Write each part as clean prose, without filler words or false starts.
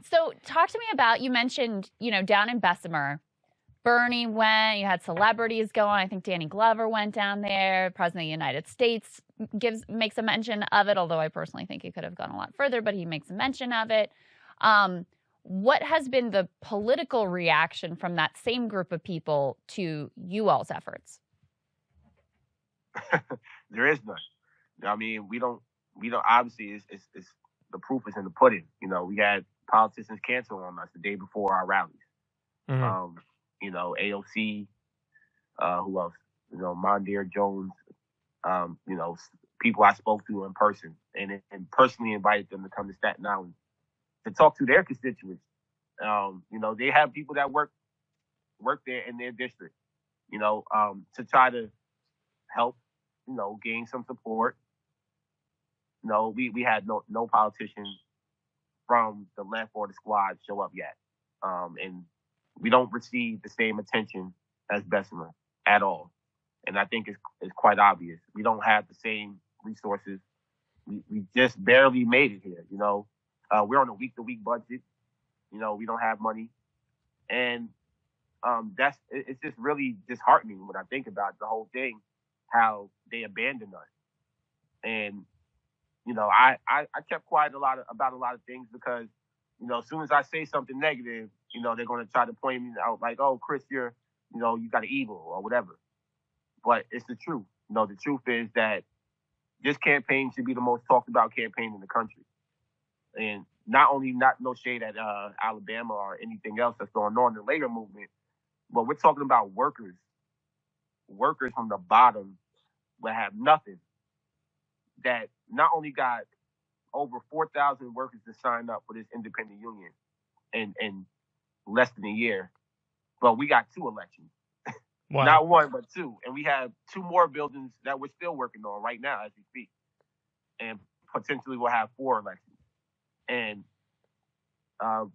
So talk to me about, you mentioned, down in Bessemer, Bernie went, you had celebrities going. I think Danny Glover went down there. President of the United States makes a mention of it, although I personally think he could have gone a lot further, but he makes a mention of it. What has been the political reaction from that same group of people to you all's efforts? There is none. I mean, we don't, obviously it's the proof is in the pudding. We had politicians cancel on us the day before our rallies. Mm-hmm. AOC, who else? Mondaire Jones, people I spoke to in person and personally invited them to come to Staten Island to talk to their constituents. They have people that work there in their district, to try to help, gain some support. We had no politician from the left or the squad show up yet. And we don't receive the same attention as Bessemer at all. And I think it's quite obvious. We don't have the same resources. We just barely made it here, We're on a week-to-week budget. We don't have money. And it's just really disheartening when I think about the whole thing, how they abandoned us. And, I kept quiet about a lot of things because, as soon as I say something negative, they're going to try to point me out like, oh, Chris, you got an evil or whatever. But it's the truth. The truth is that this campaign should be the most talked about campaign in the country. And not no shade at Alabama or anything else that's going on in the labor movement, but we're talking about workers from the bottom that have nothing, that not only got over 4,000 workers to sign up for this independent union in less than a year, but we got 2 elections. Wow. Not 1, but 2. And we have 2 more buildings that we're still working on right now as we speak. And potentially we'll have 4 elections. And I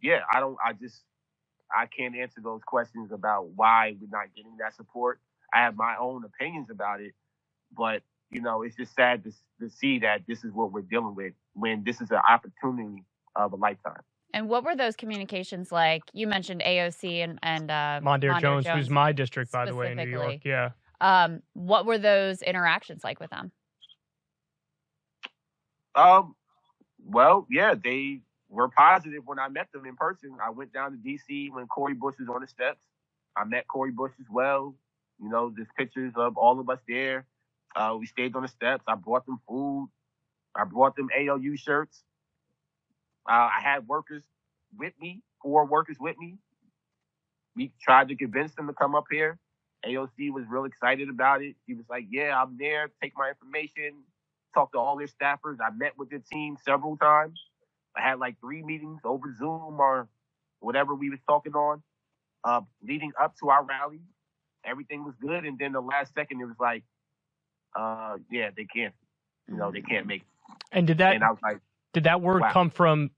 can't answer those questions about why we're not getting that support. I have my own opinions about it, but it's just sad to see that this is what we're dealing with when this is an opportunity of a lifetime. And what were those communications like? You mentioned AOC and Mondaire Jones, who's my district, by the way, in New York. Yeah. What were those interactions like with them? Well, yeah, they were positive when I met them in person. I went down to D.C. when Cori Bush was on the steps. I met Cori Bush as well. There's pictures of all of us there. We stayed on the steps. I brought them food. I brought them ALU shirts. I had workers with me, 4 workers with me. We tried to convince them to come up here. AOC was real excited about it. She was like, yeah, I'm there. Take my information. Talk to all their staffers. I met with their team several times. I had like 3 meetings over Zoom or whatever we was talking on, leading up to our rally. Everything was good. And then the last second, it was like, they can't, they can't make it. And and I was like, did that word come from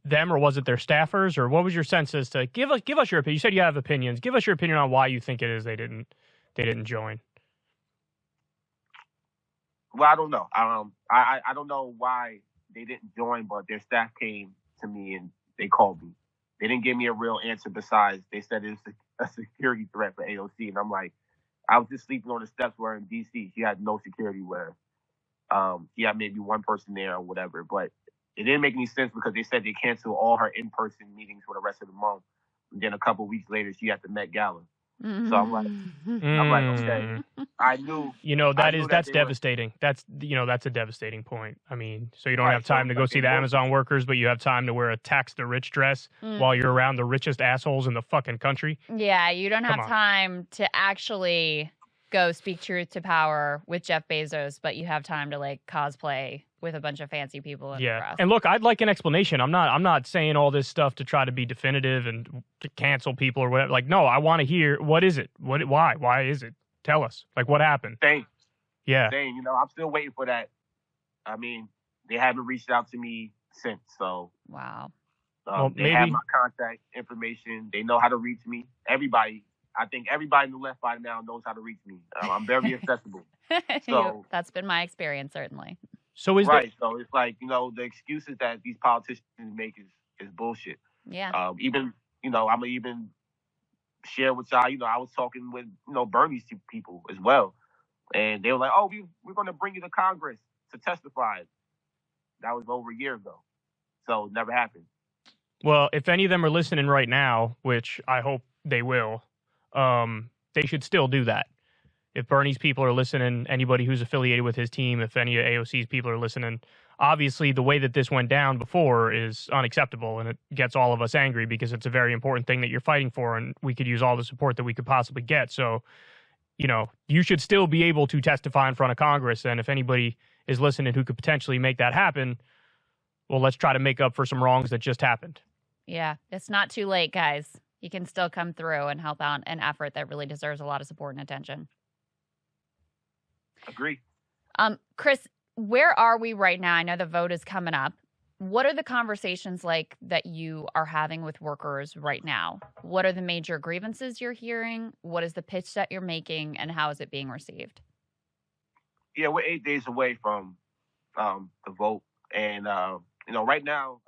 them, or was it their staffers, or what was your sense as to give us your opinion? You said you have opinions. Give us your opinion on why you think it is they didn't join. Well, I don't know. I don't know why they didn't join, but their staff came to me and they called me. They didn't give me a real answer besides they said it's a security threat for AOC. And I'm like, I was just sleeping on the steps where in D.C. She had no security where she had maybe 1 person there or whatever. But it didn't make any sense because they said they canceled all her in-person meetings for the rest of the month. And then a couple of weeks later, she had the Met Gala. Mm-hmm. So I'm like, okay. I knew. That's devastating. That's a devastating point. I mean, so you don't have time to go see the Amazon workers, but you have time to wear a tax the rich dress while you're around the richest assholes in the fucking country. Yeah, you don't have time to actually go speak truth to power with Jeff Bezos, but you have time to like cosplay with a bunch of fancy people in the press. And look, I'd like an explanation. I'm not saying all this stuff to try to be definitive and to cancel people or whatever. Like, no, I want to hear, what is it? Why is it? Tell us. Like, what happened? Same. Yeah. Same. I'm still waiting for that. I mean, they haven't reached out to me since. So wow. They have my contact information. They know how to reach me. Everybody. I think everybody in the left by now knows how to reach me. I'm very accessible. So that's been my experience, certainly. So So it's like, the excuses that these politicians make is is bullshit. Yeah. Even, I'm going to even share with y'all, I was talking with, Bernie's people as well. And they were like, oh, we're going to bring you to Congress to testify. That was over a year ago. So it never happened. Well, if any of them are listening right now, which I hope they will, they should still do that. If Bernie's people are listening, anybody who's affiliated with his team, if any of AOC's people are listening, obviously the way that this went down before is unacceptable, and it gets all of us angry because it's a very important thing that you're fighting for, and we could use all the support that we could possibly get. So, you should still be able to testify in front of Congress, and if anybody is listening who could potentially make that happen, well, let's try to make up for some wrongs that just happened. Yeah, it's not too late, guys. You can still come through and help out an effort that really deserves a lot of support and attention. Agree. Chris, where are we right now? I know the vote is coming up. What are the conversations like that you are having with workers right now? What are the major grievances you're hearing? What is the pitch that you're making, and how is it being received? Yeah, we're 8 days away from the vote. And, right now,